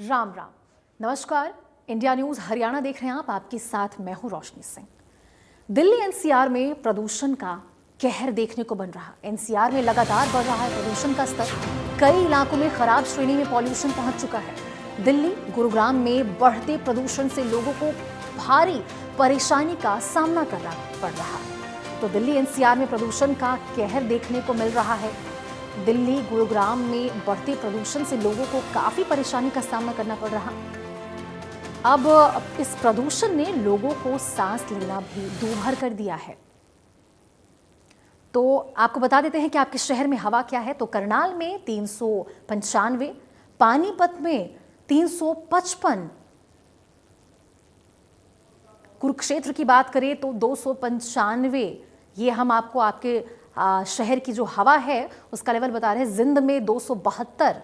राम राम। नमस्कार। India news Haryana देख रहे हैं आप। आपके साथ मैं हूं रोशनी सिंह। दिल्ली एनसीआर में प्रदूषण का कहर देखने को बन रहा। एनसीआर में लगातार बढ़ रहा है प्रदूषण का स्तर। कई इलाकों में खराब श्रेणी में पॉल्यूशन पहुंच चुका है। दिल्ली गुरुग्राम में बढ़ते प्रदूषण से लोगों को भारी परेशानी का सामना करना पड़ रहा है। तो दिल्ली एनसीआर में प्रदूषण का कहर देखने को मिल रहा है। दिल्ली गुरुग्राम में बढ़ते प्रदूषण से लोगों को काफी परेशानी का सामना करना पड़ रहा। अब इस प्रदूषण ने लोगों को सांस लेना भी दूभर कर दिया है। तो आपको बता देते हैं कि आपके शहर में हवा क्या है। तो करनाल में 395, पानीपत में 355, कुरुक्षेत्र की बात करें तो 295। ये हम आपको आपके शहर की जो हवा है उसका लेवल बता रहे हैं। जिंद में 272,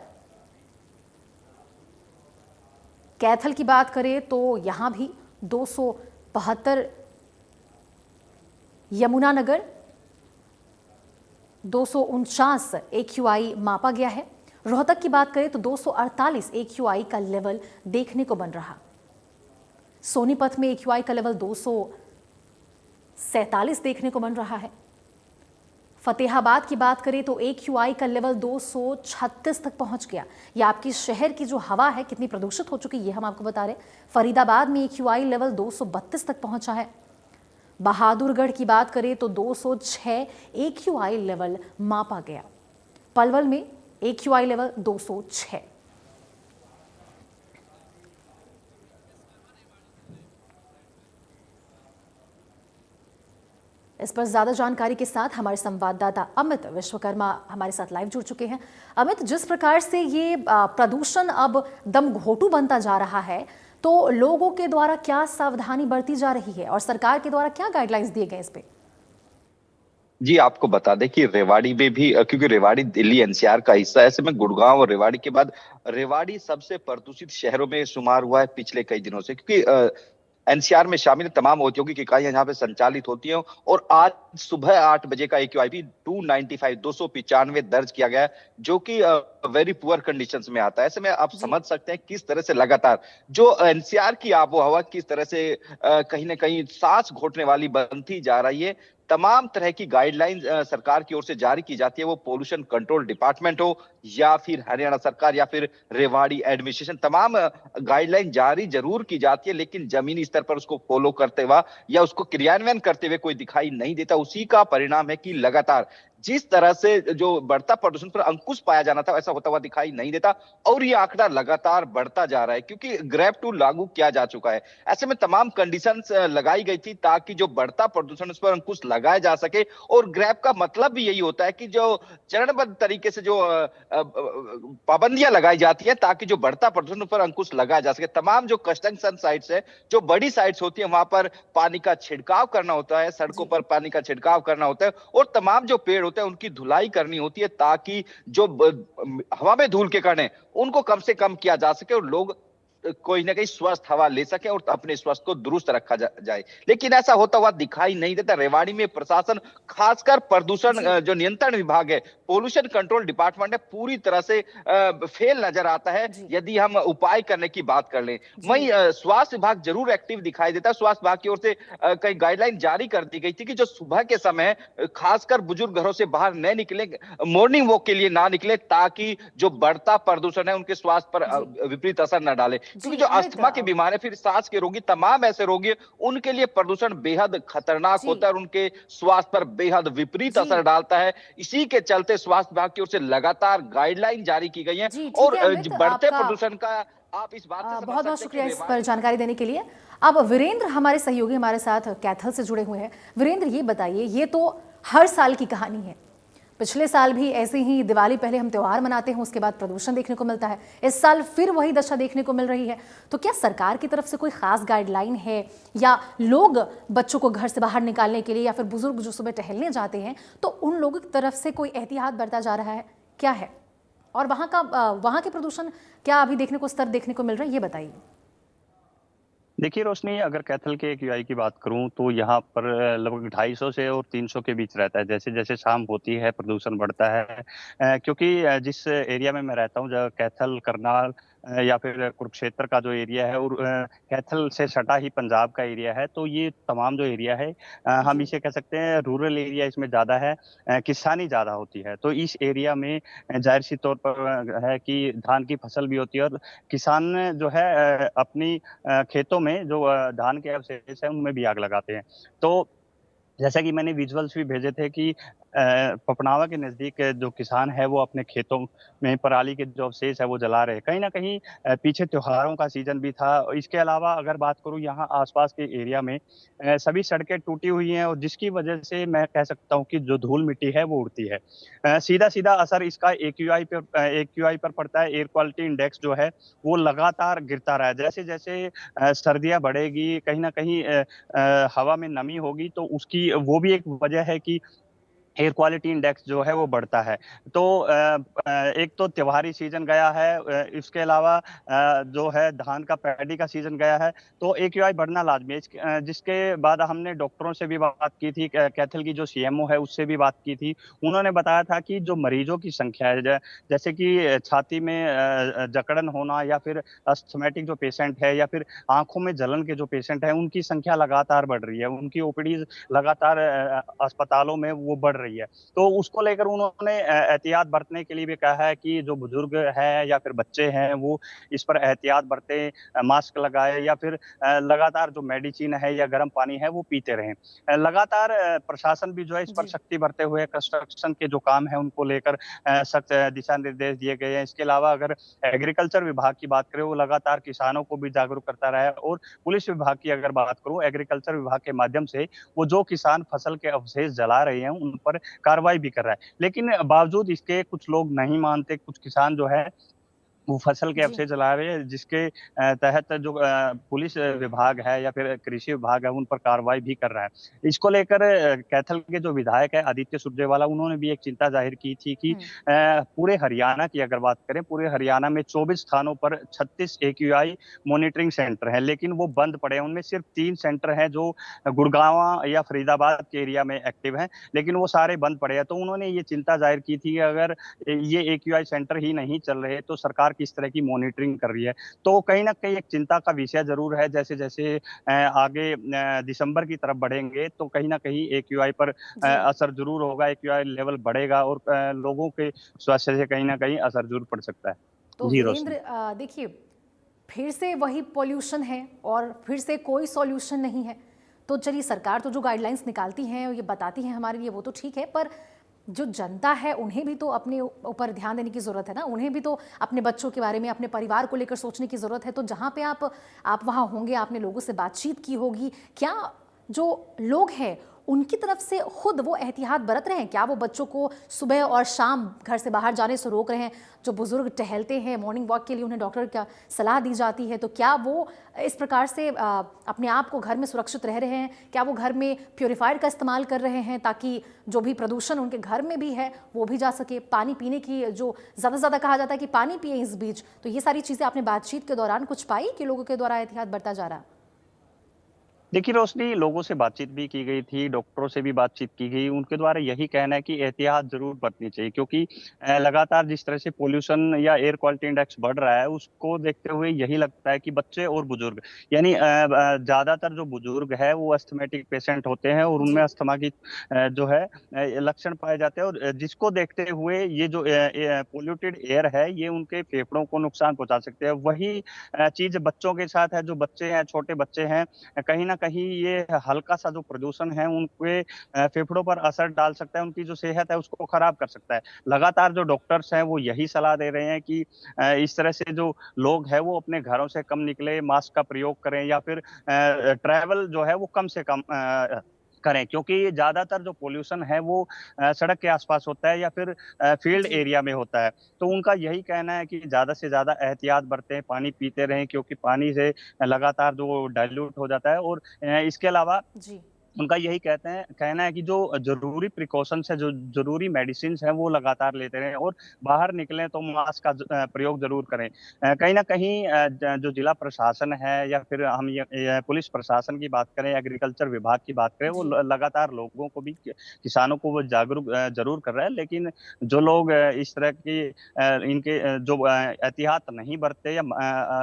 कैथल की बात करें तो यहां भी 272, यमुनानगर 249 AQI मापा गया है। रोहतक की बात करें तो 248 AQI का लेवल देखने को बन रहा। सोनीपत में AQI का लेवल 247 देखने को बन रहा है। फतेहाबाद की बात करें तो AQI का लेवल 236 तक पहुंच गया। ये आपकी शहर की जो हवा है कितनी प्रदूषित हो चुकी है ये हम आपको बता रहे हैं। फरीदाबाद में AQI लेवल 232 तक पहुंचा है। बहादुरगढ़ की बात करें तो 206 AQI लेवल मापा गया। पलवल में AQI लेवल 206। इस पर ज्यादा जानकारी के साथ हमारे संवाददाता अमित विश्वकर्मा हमारे साथ लाइव जुड़ चुके हैं। अमित, जिस प्रकार से ये प्रदूषण अब दम घोंटू बनता जा रहा है, तो लोगों के द्वारा क्या सावधानी बरती जा रही है और सरकार के द्वारा क्या गाइडलाइंस दिए गए इस पे? जी, आपको बता दें कि रेवाड़ी में भी क्योंकि रेवाड़ी दिल्ली एनसीआर का हिस्सा है, ऐसे में गुड़गांव और रेवाड़ी के बाद रेवाड़ी सबसे प्रदूषित शहरों में शुमार हुआ है पिछले कई दिनों से, क्योंकि एनसीआर में शामिल तमाम औद्योगिक इकाइयां यहाँ पे संचालित होती हैं। और आज सुबह 8 बजे का AQI भी 295 दर्ज किया गया है, जो कि वेरी पुअर कंडीशंस में आता है। ऐसे में आप समझ सकते हैं किस तरह से लगातार जो एनसीआर की आबोहवा किस तरह से कहीं ना कहीं सांस घोटने वाली बनती जा रही है। तमाम तरह की गाइडलाइन सरकार की ओर से जारी की जाती है, वो पोल्यूशन कंट्रोल डिपार्टमेंट हो या फिर हरियाणा सरकार या फिर रेवाड़ी एडमिनिस्ट्रेशन, तमाम गाइडलाइन जारी जरूर की जाती है, लेकिन जमीनी स्तर पर उसको फॉलो करते हुए या उसको क्रियान्वयन करते हुए कोई दिखाई नहीं देता। उसी का परिणाम है कि लगातार जिस तरह से जो बढ़ता प्रदूषण पर अंकुश पाया जाना था वैसा होता हुआ दिखाई नहीं देता, और ये आंकड़ा लगातार बढ़ता जा रहा है क्योंकि ग्रैब टू लागू किया जा चुका है। ऐसे में तमाम कंडीशंस लगाई गई थी ताकि जो बढ़ता प्रदूषण उस पर अंकुश लगाया जा सके। और ग्रैब का मतलब भी यही होता है कि जो चरणबद्ध तरीके से जो पाबंदियां लगाई जाती है ताकि जो बढ़ता प्रदूषण पर अंकुश लगाया जा सके। तमाम जो कंस्ट्रक्शन साइट्स है, जो बड़ी साइट्स होती है, वहां पर पानी का छिड़काव करना होता है, सड़कों पर पानी का छिड़काव करना होता है, और तमाम जो पेड़ होते हैं उनकी धुलाई करनी होती है ताकि जो हवा में धूल के कण है उनको कम से कम किया जा सके और लोग कोई ना कहीं स्वस्थ हवा ले सके और अपने स्वास्थ्य को दुरुस्त रखा जाए। लेकिन ऐसा होता हुआ दिखाई नहीं देता। रेवाड़ी में प्रशासन, खासकर प्रदूषण जो नियंत्रण विभाग है, पोल्यूशन कंट्रोल डिपार्टमेंट है, पूरी तरह से फेल नजर आता है यदि हम उपाय करने की बात कर लें। वहीं स्वास्थ्य विभाग जरूर एक्टिव दिखाई देता है। स्वास्थ्य विभाग की ओर से कई गाइडलाइन जारी कर दी गई थी कि जो सुबह के समय खासकर बुजुर्ग घरों से बाहर न निकले, मॉर्निंग वॉक के लिए ना निकले, ताकि जो बढ़ता प्रदूषण है उनके स्वास्थ्य पर विपरीत असर न डाले। क्योंकि जो अस्थमा की बीमारी, फिर सांस के रोगी, तमाम ऐसे रोगी, उनके लिए प्रदूषण बेहद खतरनाक होता है और उनके स्वास्थ्य पर बेहद विपरीत असर डालता है। इसी के चलते स्वास्थ्य विभाग की ओर से लगातार गाइडलाइन जारी की गई है। और बढ़ते प्रदूषण का आप इस बात से बहुत बहुत शुक्रिया इस पर जानकारी देने के लिए। अब वीरेंद्र हमारे सहयोगी हमारे साथ कैथल से जुड़े हुए हैं। वीरेंद्र, ये बताइए, ये तो हर साल की कहानी है। पिछले साल भी ऐसे ही दिवाली पहले हम त्योहार मनाते हैं, उसके बाद प्रदूषण देखने को मिलता है। इस साल फिर वही दशा देखने को मिल रही है। तो क्या सरकार की तरफ से कोई खास गाइडलाइन है, या लोग बच्चों को घर से बाहर निकालने के लिए या फिर बुजुर्ग जो सुबह टहलने जाते हैं तो उन लोगों की तरफ से कोई एहतियात बरता जा रहा है, क्या है? और वहाँ के प्रदूषण क्या अभी देखने को स्तर देखने को मिल रहा है, ये बताइए। देखिए रोशनी, अगर कैथल के एक्यूआई की बात करूं तो यहाँ पर लगभग 250 से और 300 के बीच रहता है। जैसे जैसे शाम होती है प्रदूषण बढ़ता है। क्योंकि जिस एरिया में मैं रहता हूँ, जहाँ कैथल, करनाल या फिर कुरुक्षेत्र का जो एरिया है, और कैथल से सटा ही पंजाब का एरिया है, तो ये तमाम जो एरिया है, हम जी। इसे कह सकते हैं रूरल एरिया इसमें ज्यादा है। किसानी ज्यादा होती है, तो इस एरिया में जाहिर सी तौर पर है कि धान की फसल भी होती है, और किसान जो है अपनी खेतों में जो धान के अवशेष है उनमें भी आग लगाते हैं। तो जैसा कि मैंने विजुअल्स भी भेजे थे कि पपनावा के नजदीक जो किसान है वो अपने खेतों में पराली के जो अवशेष है वो जला रहे हैं। कहीं ना कहीं पीछे त्योहारों का सीजन भी था। इसके अलावा अगर बात करूं यहाँ आसपास के एरिया में, सभी सड़कें टूटी हुई हैं, और जिसकी वजह से मैं कह सकता हूं कि जो धूल मिट्टी है वो उड़ती है। सीधा सीधा असर इसका एक्यूआई पर पड़ता है। एयर क्वालिटी इंडेक्स जो है वो लगातार गिरता रहा है। जैसे जैसे सर्दियां बढ़ेगी, कहीं ना कहीं हवा में नमी होगी, तो उसकी वो भी एक वजह है कि एयर क्वालिटी इंडेक्स जो है वो बढ़ता है। तो एक तो त्योहारी सीजन गया है, इसके अलावा जो है धान का, पैडी का सीजन गया है, तो एक्यूआई बढ़ना लाजमी है। जिसके बाद हमने डॉक्टरों से भी बात की थी, कैथल की जो सीएमओ है उससे भी बात की थी। उन्होंने बताया था कि जो मरीजों की संख्या है, जैसे कि छाती में जकड़न होना, या फिर अस्थमेटिक जो पेशेंट है, या फिर आंखों में जलन के जो पेशेंट है, उनकी संख्या लगातार बढ़ रही है। उनकी ओपीडी लगातार अस्पतालों में वो बढ़ रही है। तो उसको लेकर उन्होंने एहतियात बरतने के लिए भी कहा है कि जो बुजुर्ग है या फिर बच्चे हैं वो इस पर एहतियात बरतें, मास्क लगाए, या फिर लगातार जो मेडिसिन है या गर्म पानी है वो पीते रहें। लगातार प्रशासन भी जो है इस पर जी। सख्ती बरते हुए कंस्ट्रक्शन के जो काम है उनको लेकर सख्त दिशा निर्देश दिए गए हैं। इसके अलावा अगर एग्रीकल्चर विभाग की बात करें, वो लगातार किसानों को भी जागरूक करता रहा है। और पुलिस विभाग की अगर बात करूं, एग्रीकल्चर विभाग के माध्यम से वो जो किसान फसल के अवशेष जला रहे हैं उन पर कार्रवाई भी कर रहा है। लेकिन बावजूद इसके कुछ लोग नहीं मानते, कुछ किसान जो है वो फसल के जी। अवशेष जला रहे हैं, जिसके तहत जो पुलिस विभाग है या फिर कृषि विभाग है उन पर कार्रवाई भी कर रहा है। इसको लेकर कैथल के जो विधायक है आदित्य सुरजेवाला, उन्होंने भी एक चिंता जाहिर की थी कि हुँ। पूरे हरियाणा की अगर बात करें, पूरे हरियाणा में 24 स्थानों पर 36 एक्यूआई मॉनिटरिंग सेंटर है, लेकिन वो बंद पड़े हैं। उनमें सिर्फ 3 सेंटर हैं जो गुड़गांव या फरीदाबाद के एरिया में एक्टिव हैं, लेकिन वो सारे बंद पड़े हैं। तो उन्होंने ये चिंता जाहिर की थी कि अगर ये एक्यूआई सेंटर ही नहीं चल रहे तो सरकार किस तरह की मॉनिटरिंग कर रही है। तो कहीं ना कहीं एक चिंता का विषय जरूर है। जैसे जैसे आगे दिसंबर की तरफ बढ़ेंगे तो कहीं ना कहीं एक्यूआई पर जी। असर जरूर होगा, एक्यूआई लेवल बढ़ेगा, और लोगों के स्वास्थ्य से कहीं ना कहीं असर जरूर पड़ सकता है। तो जी रोशनी। वीरेंद्र, देखिए, फिर से वही पॉल्यूशन है और फिर से कोई सॉल्यूशन नहीं है। तो चलिए, सरकार तो जो गाइडलाइंस निकालती हैं और ये बताती हैं हमारे लिए, वो तो ठीक है, पर जो जनता है उन्हें भी तो अपने ऊपर ध्यान देने की ज़रूरत है ना। उन्हें भी तो अपने बच्चों के बारे में, अपने परिवार को लेकर सोचने की ज़रूरत है। तो जहाँ पे आप वहाँ होंगे, आपने लोगों से बातचीत की होगी, क्या जो लोग हैं उनकी तरफ से खुद वो एहतियात बरत रहे हैं? क्या वो बच्चों को सुबह और शाम घर से बाहर जाने से रोक रहे हैं? जो बुजुर्ग टहलते हैं मॉर्निंग वॉक के लिए, उन्हें डॉक्टर का सलाह दी जाती है, तो क्या वो इस प्रकार से अपने आप को घर में सुरक्षित रह रहे हैं? क्या वो घर में प्योरीफायर का इस्तेमाल कर रहे हैं ताकि जो भी प्रदूषण उनके घर में भी है वो भी जा सके? पानी पीने की जो ज़्यादा से ज़्यादा कहा जाता है कि पानी पिए इस बीच, तो ये सारी चीज़ें आपने बातचीत के दौरान कुछ पाई कि लोगों के द्वारा एहतियात बरता जा रहा? देखिए रोशनी, लोगों से बातचीत भी की गई थी, डॉक्टरों से भी बातचीत की गई। उनके द्वारा यही कहना है कि एहतियात जरूर बरतनी चाहिए, क्योंकि लगातार जिस तरह से पोल्यूशन या एयर क्वालिटी इंडेक्स बढ़ रहा है उसको देखते हुए यही लगता है कि बच्चे और बुजुर्ग, यानी ज्यादातर जो बुजुर्ग है वो अस्थमेटिक पेशेंट होते हैं, और उनमें जी। अस्थमा की जो है लक्षण पाए जाते हैं। और जिसको देखते हुए ये जो पोल्यूटेड एयर है ये उनके फेफड़ों को नुकसान पहुंचा सकते हैं। वही चीज बच्चों के साथ है। जो बच्चे हैं, छोटे बच्चे हैं, कहीं ना कहीं ये हल्का सा जो प्रदूषण है उनके फेफड़ों पर असर डाल सकता है, उनकी जो सेहत है उसको खराब कर सकता है। लगातार जो डॉक्टर्स हैं वो यही सलाह दे रहे हैं कि इस तरह से जो लोग हैं वो अपने घरों से कम निकले, मास्क का प्रयोग करें, या फिर ट्रैवल जो है वो कम से कम करें, क्योंकि ज्यादातर जो पोल्यूशन है वो सड़क के आसपास होता है या फिर फील्ड जी। एरिया में होता है। तो उनका यही कहना है कि ज्यादा से ज्यादा एहतियात बरतें, पानी पीते रहें, क्योंकि पानी से लगातार जो डाइल्यूट हो जाता है। और इसके अलावा जी। उनका यही कहना है कि जो जरूरी प्रिकॉशंस है, जो जरूरी मेडिसिन है, वो लगातार लेते रहें और बाहर निकलें तो मास्क का प्रयोग जरूर करें। कहीं ना कहीं जो जिला प्रशासन है या फिर हम ये पुलिस प्रशासन की बात करें, एग्रीकल्चर विभाग की बात करें, वो जी लगातार लोगों को भी, किसानों को वो जागरूक जरूर कर रहा है। लेकिन जो लोग इस तरह की इनके जो एहतियात नहीं बरतते या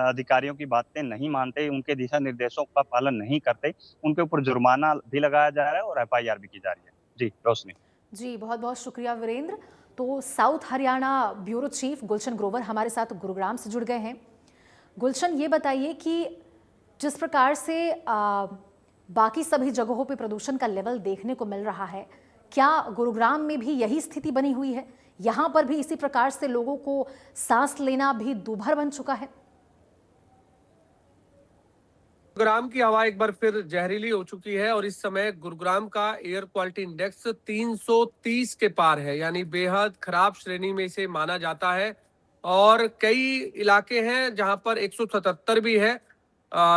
अधिकारियों की बातें नहीं मानते, उनके दिशा निर्देशों का पालन नहीं करते, उनके ऊपर जुर्माना भी लगाया जा रहा है और एफआईआर भी की जा रही है। जी रोशनी। जी, बहुत बहुत शुक्रिया वीरेंद्र। तो south Haryana bureau chief Gulshan Grover हमारे साथ गुरुग्राम से जुड़ गए हैं। गुलशन, ये बताइए कि जिस प्रकार से बाकी सभी जगहों पे प्रदूषण का लेवल देखने को मिल रहा है, क्या गुरुग्राम में भी यही स्थिति बनी हुई है? यहाँ पर भी इसी प्रकार से लोगों को सांस लेना भी दूभर बन चुका है? गुरुग्राम की हवा एक बार फिर जहरीली हो चुकी है और इस समय गुरुग्राम का एयर क्वालिटी इंडेक्स 330 के पार है, यानी बेहद खराब श्रेणी में इसे माना जाता है। और कई इलाके हैं जहां पर 177 भी है,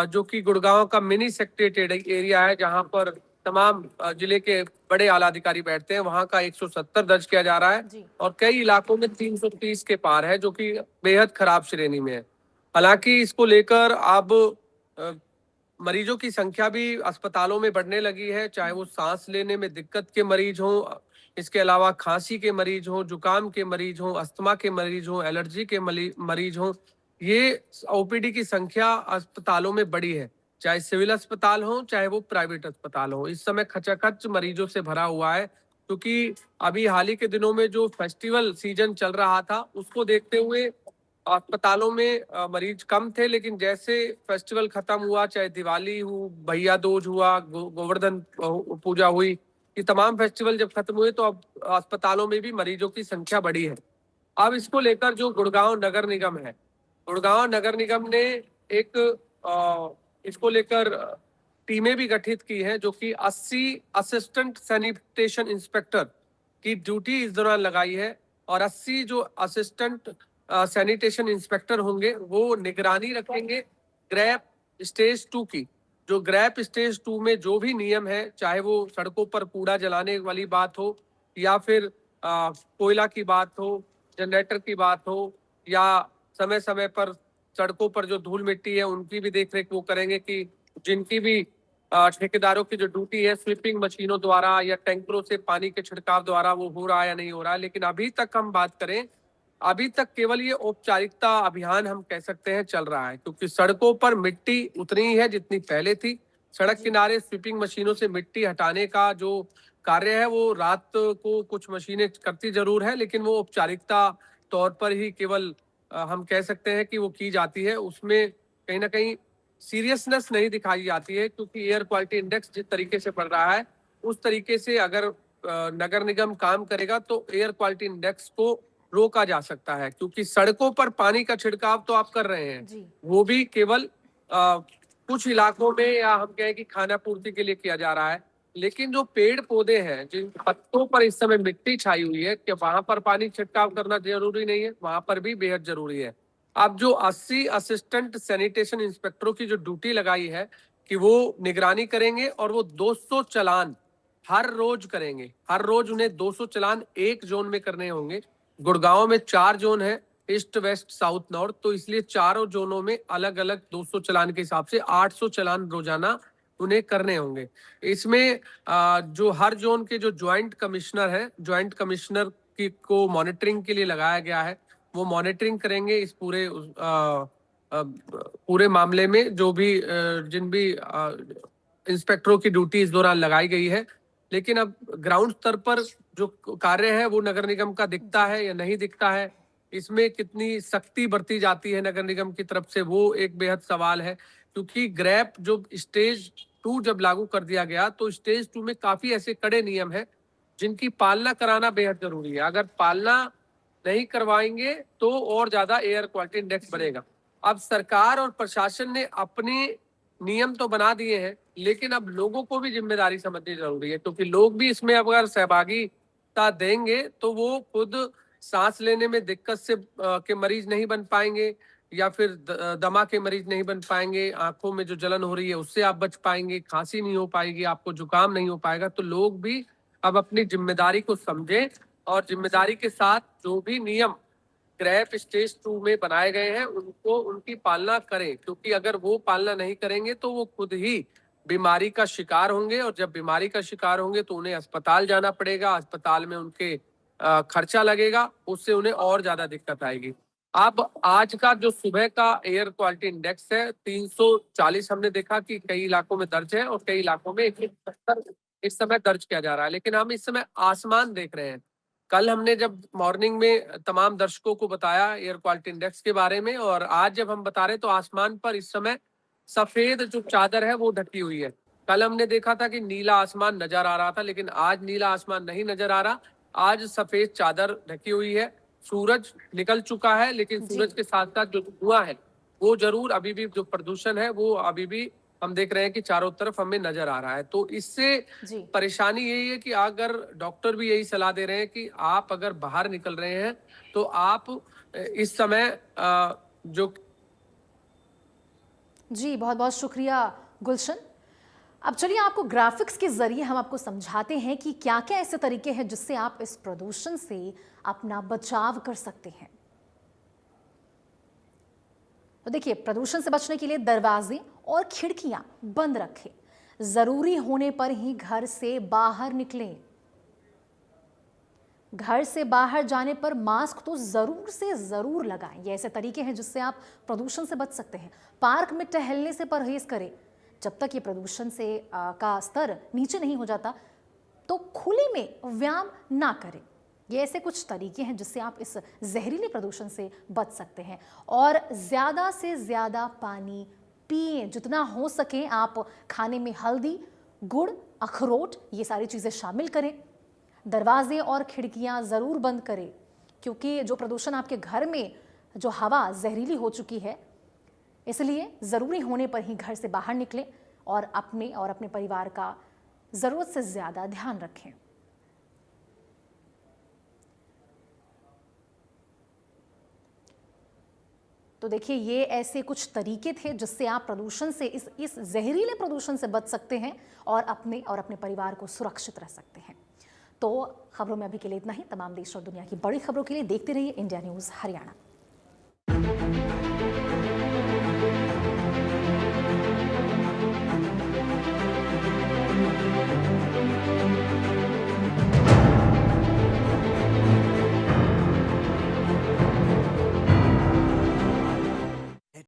जो कि गुड़गांव का मिनी सेक्रेटेड एरिया है, जहां पर तमाम जिले के बड़े आला अधिकारी बैठते हैं, वहां का 170 दर्ज किया जा रहा है। और कई इलाकों में 330 के पार है, जो कि बेहद खराब श्रेणी में है। हालांकि इसको लेकर अब मरीजों की संख्या भी अस्पतालों में बढ़ने लगी है, चाहे वो सांस लेने में दिक्कत के मरीज हों, इसके अलावा खांसी के मरीज हों, जुकाम के मरीज हों, अस्थमा के मरीज हों, एलर्जी के मरीज हों। ये ओपीडी की संख्या अस्पतालों में बढ़ी है, चाहे सिविल अस्पताल हो चाहे वो प्राइवेट अस्पताल हो। इस समय खचाखच मरीजों से भरा हुआ है, क्योंकि अभी हाल ही के दिनों में जो फेस्टिवल सीजन चल रहा था उसको देखते हुए अस्पतालों में मरीज कम थे, लेकिन जैसे फेस्टिवल खत्म हुआ, चाहे दिवाली हो, भैया दूज हुआ, गोवर्धन पूजा हुई, ये तमाम फेस्टिवल जब खत्म हुए तो अब अस्पतालों में भी मरीजों की संख्या बढ़ी है। अब इसको लेकर जो गुड़गांव नगर निगम है, गुड़गांव नगर निगम ने एक इसको लेकर टीमें भी गठित की हैं, जो कि 80 असिस्टेंट सैनिटेशन इंस्पेक्टर की ड्यूटी इस दौरान लगाई है। और 80 जो असिस्टेंट सैनिटेशन इंस्पेक्टर होंगे वो निगरानी रखेंगे ग्रैप स्टेज 2 की। जो ग्रैप स्टेज 2 में जो भी नियम है, चाहे वो सड़कों पर कूड़ा जलाने वाली बात हो या फिर कोयला की बात हो, जनरेटर की बात हो, या समय समय पर सड़कों पर जो धूल मिट्टी है उनकी भी देख रेख वो करेंगे कि जिनकी भी ठेकेदारों की जो ड्यूटी है स्वीपिंग मशीनों द्वारा या टैंकरों से पानी के छिड़काव द्वारा वो हो रहा है या नहीं हो रहा है। लेकिन अभी तक हम बात करें, अभी तक केवल ये औपचारिकता अभियान हम कह सकते हैं चल रहा है, क्योंकि सड़कों पर मिट्टी उतनी ही है जितनी पहले थी। सड़क किनारे स्वीपिंग मशीनों से मिट्टी हटाने का जो कार्य है वो रात को कुछ मशीनें करती जरूर है, लेकिन वो औपचारिकता तौर पर ही केवल हम कह सकते हैं कि वो की जाती है। उसमें कहीं ना कहीं सीरियसनेस नहीं दिखाई जाती है, क्योंकि एयर क्वालिटी इंडेक्स जिस तरीके से बढ़ रहा है उस तरीके से अगर नगर निगम काम करेगा तो एयर क्वालिटी इंडेक्स को रोका जा सकता है। क्योंकि सड़कों पर पानी का छिड़काव तो आप कर रहे हैं, वो भी केवल कुछ इलाकों में या हम कहें कि खाना पूर्ति के लिए किया जा रहा है, लेकिन जो पेड़ पौधे हैं जिन पत्तों पर इस समय मिट्टी छाई हुई है, कि वहां पर पानी छिड़काव करना जरूरी नहीं है, वहां पर भी बेहद जरूरी है। अब जो 80 असिस्टेंट सैनिटेशन इंस्पेक्टरों की जो ड्यूटी लगाई है कि वो निगरानी करेंगे और वो 200 चालान हर रोज करेंगे। हर रोज उन्हें 200 चालान एक जोन में करने होंगे। गुड़गांव में 4 जोन है, ईस्ट वेस्ट साउथ नॉर्थ, तो इसलिए चारों जोनों में अलग अलग 200 चालान के हिसाब से 800 चालान रोजाना उन्हें करने होंगे। इसमें जो हर जोन के जो ज्वाइंट कमिश्नर है, ज्वाइंट कमिश्नर की को मॉनिटरिंग के लिए लगाया गया है। वो मॉनिटरिंग करेंगे इस पूरे मामले में, जो भी जिन भी इंस्पेक्टरों की ड्यूटी इस दौरान लगाई गई है। लेकिन अब ग्राउंड स्तर पर जो कार्य है वो नगर निगम का दिखता है या नहीं दिखता है, इसमें कितनी सख्ती बरती जाती है नगर निगम की तरफ से, वो एक बेहद सवाल है। क्योंकि ग्रैप जो स्टेज 2 जब लागू कर दिया गया तो स्टेज 2 में काफी ऐसे कड़े नियम है जिनकी पालना कराना बेहद जरूरी है। अगर पालना नहीं करवाएंगे तो और ज्यादा एयर क्वालिटी इंडेक्स बढ़ेगा। अब सरकार और प्रशासन ने अपने नियम तो बना दिए हैं, लेकिन अब लोगों को भी जिम्मेदारी समझनी जरूरी है, क्योंकि लोग भी इसमें अगर सहभागिता देंगे तो वो खुद सांस लेने में दिक्कत से के मरीज नहीं बन पाएंगे, या फिर दमा के मरीज नहीं बन पाएंगे, आंखों में जो जलन हो रही है उससे आप बच पाएंगे, खांसी नहीं हो पाएगी, आपको जुकाम नहीं हो पाएगा। तो लोग भी अब अपनी जिम्मेदारी को समझें और जिम्मेदारी के साथ जो भी नियम क्रैप स्टेज 2 में बनाए गए हैं उनको उनकी पालना करें, क्योंकि अगर वो पालना नहीं करेंगे तो वो खुद ही बीमारी का शिकार होंगे, और जब बीमारी का शिकार होंगे तो उन्हें अस्पताल जाना पड़ेगा, अस्पताल में उनके खर्चा लगेगा, उससे उन्हें और ज्यादा दिक्कत आएगी। अब आज का जो सुबह का एयर क्वालिटी इंडेक्स है 340 हमने देखा कि कई इलाकों में दर्ज है और कई इलाकों में 170 इस समय दर्ज किया जा रहा है। लेकिन हम इस समय आसमान देख रहे हैं। कल हमने जब मॉर्निंग में तमाम दर्शकों को बताया एयर क्वालिटी इंडेक्स के बारे में, और आज जब हम बता रहे हैं तो आसमान पर इस समय सफेद जो चादर है वो ढकी हुई है। कल हमने देखा था कि नीला आसमान नजर आ रहा था, लेकिन आज नीला आसमान नहीं नजर आ रहा। आज सफेद चादर ढकी हुई है। सूरज निकल चुका है, लेकिन सूरज के साथ साथ जो धुआं है वो जरूर अभी भी, जो प्रदूषण है वो अभी भी हम देख रहे हैं कि चारों तरफ हमें नजर आ रहा है। तो इससे परेशानी यही है कि अगर डॉक्टर भी यही सलाह दे रहे हैं कि आप अगर बाहर निकल रहे हैं तो आप इस समय जो जी, बहुत बहुत शुक्रिया गुलशन। अब चलिए आपको ग्राफिक्स के जरिए हम आपको समझाते हैं कि क्या क्या ऐसे तरीके हैं जिससे आप इस प्रदूषण से अपना बचाव कर सकते हैं। तो देखिए, प्रदूषण से बचने के लिए दरवाजे और खिड़कियां बंद रखें, जरूरी होने पर ही घर से बाहर निकलें। घर से बाहर जाने पर मास्क तो जरूर से जरूर लगाएं। ये ऐसे तरीके हैं जिससे आप प्रदूषण से बच सकते हैं। पार्क में टहलने से परहेज करें। जब तक ये प्रदूषण से का स्तर नीचे नहीं हो जाता तो खुले में व्यायाम ना करें। ये ऐसे कुछ तरीके हैं जिससे आप इस जहरीले प्रदूषण से बच सकते हैं। और ज़्यादा से ज़्यादा पानी पिएं, जितना हो सके। आप खाने में हल्दी, गुड़, अखरोट ये सारी चीज़ें शामिल करें। दरवाजे और खिड़कियां ज़रूर बंद करें, क्योंकि जो प्रदूषण आपके घर में जो हवा जहरीली हो चुकी है, इसलिए ज़रूरी होने पर ही घर से बाहर निकलें और अपने परिवार का ज़रूरत से ज़्यादा ध्यान रखें। तो देखिए, ये ऐसे कुछ तरीके थे जिससे आप प्रदूषण से, इस जहरीले प्रदूषण से बच सकते हैं और अपने परिवार को सुरक्षित रह सकते हैं। तो खबरों में अभी के लिए इतना ही। तमाम देश और दुनिया की बड़ी खबरों के लिए देखते रहिए इंडिया न्यूज़ हरियाणा।